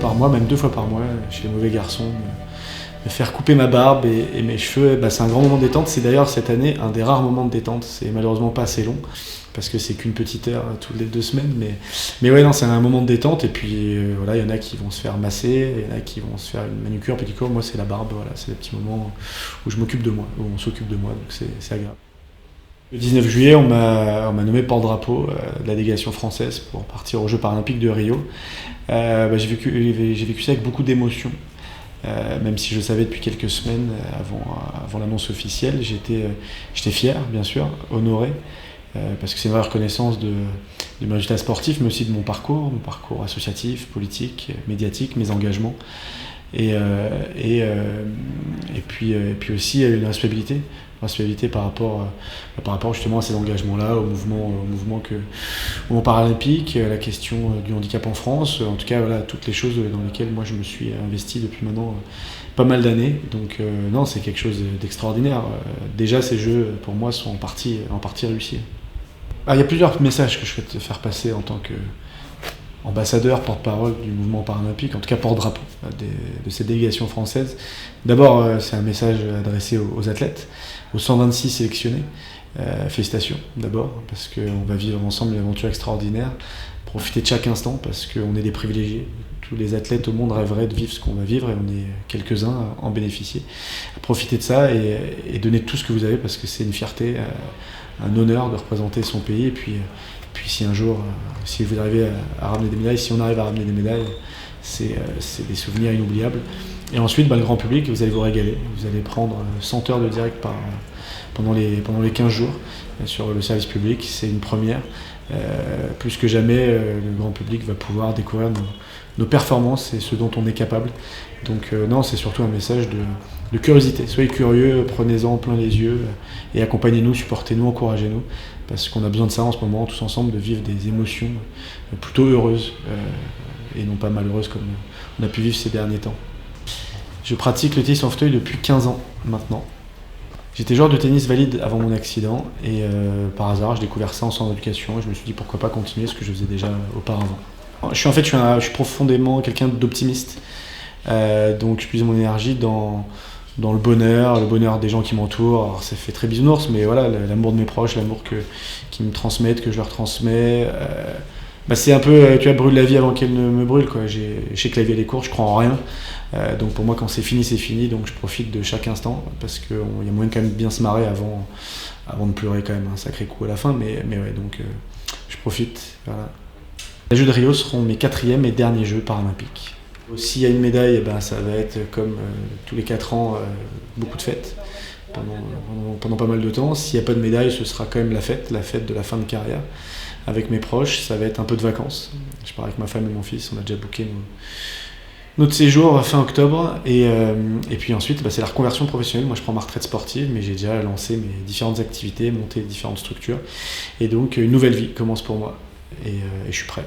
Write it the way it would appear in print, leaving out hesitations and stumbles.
par mois, même 2 fois par mois, chez les mauvais garçons, me faire couper ma barbe et mes cheveux. C'est un grand moment de détente. C'est d'ailleurs cette année un des rares moments de détente. C'est malheureusement pas assez long parce que c'est qu'une petite heure toutes les 2 semaines. Mais ouais, non, c'est un moment de détente. Et puis voilà, il y en a qui vont se faire masser, il y en a qui vont se faire une manucure, pédicure. Moi, c'est la barbe. Voilà, c'est des petits moments où je m'occupe de moi, où on s'occupe de moi. Donc c'est agréable. Le 19 juillet, on m'a nommé porte-drapeau de la délégation française pour partir aux Jeux paralympiques de Rio. J'ai vécu ça avec beaucoup d'émotion. Même si je savais depuis quelques semaines avant l'annonce officielle, j'étais fier, bien sûr, honoré, parce que c'est une vraie reconnaissance de mes résultats sportifs, mais aussi de mon parcours associatif, politique, médiatique, mes engagements, et puis aussi une responsabilité par rapport justement à ces engagements-là, au mouvement paralympique, à la question du handicap en France, en tout cas voilà, toutes les choses dans lesquelles moi je me suis investi depuis maintenant pas mal d'années. Donc non, c'est quelque chose d'extraordinaire. Déjà ces jeux pour moi sont en partie réussis. Il y a plusieurs messages que je souhaite faire passer en tant qu'ambassadeur, porte-parole du mouvement paralympique, en tout cas porte-drapeau de cette délégation française. D'abord, c'est un message adressé aux athlètes, aux 126 sélectionnés. Félicitations d'abord, parce qu'on va vivre ensemble une aventure extraordinaire. Profiter de chaque instant, parce qu'on est des privilégiés. Tous les athlètes au monde rêveraient de vivre ce qu'on va vivre, et on est quelques-uns à en bénéficier. Profitez de ça et donnez tout ce que vous avez, parce que c'est une fierté, un honneur de représenter son pays. Et puis si un jour, si vous arrivez à ramener des médailles, si on arrive à ramener des médailles, c'est des souvenirs inoubliables. Et ensuite, le grand public, vous allez vous régaler. Vous allez prendre 100 heures de direct pendant les 15 jours sur le service public. C'est une première. Plus que jamais, le grand public va pouvoir découvrir nos performances et ce dont on est capable. Donc non, c'est surtout un message de curiosité. Soyez curieux, prenez-en plein les yeux et accompagnez-nous, supportez-nous, encouragez-nous. Parce qu'on a besoin de ça en ce moment, tous ensemble, de vivre des émotions plutôt heureuses et non pas malheureuses comme on a pu vivre ces derniers temps. Je pratique le tennis en fauteuil depuis 15 ans maintenant. J'étais joueur de tennis valide avant mon accident et par hasard j'ai découvert ça en centre d'éducation et je me suis dit pourquoi pas continuer ce que je faisais déjà auparavant. Je suis profondément quelqu'un d'optimiste, donc je puise mon énergie dans le bonheur des gens qui m'entourent. Alors ça fait très bisounours, mais voilà, l'amour de mes proches, l'amour qu'ils me transmettent, que je leur transmets. C'est un peu, tu vois, brûle la vie avant qu'elle ne me brûle, quoi. Je sais que la vie elle est courte, je crois en rien. Donc pour moi, quand c'est fini, donc je profite de chaque instant, parce qu'il y a moyen de quand même bien se marrer avant de pleurer quand même un sacré coup à la fin, mais ouais, donc je profite, voilà. Les Jeux de Rio seront mes 4e et derniers Jeux paralympiques. S'il y a une médaille, ça va être comme tous les 4 ans, beaucoup de fêtes, pendant pas mal de temps. S'il n'y a pas de médaille, ce sera quand même la fête de la fin de carrière. Avec mes proches, ça va être un peu de vacances. Je pars avec ma femme et mon fils, on a déjà booké notre séjour fin octobre. Et puis ensuite, c'est la reconversion professionnelle. Moi, je prends ma retraite sportive, mais j'ai déjà lancé mes différentes activités, monté différentes structures. Et donc, une nouvelle vie commence pour moi. Et je suis prêt.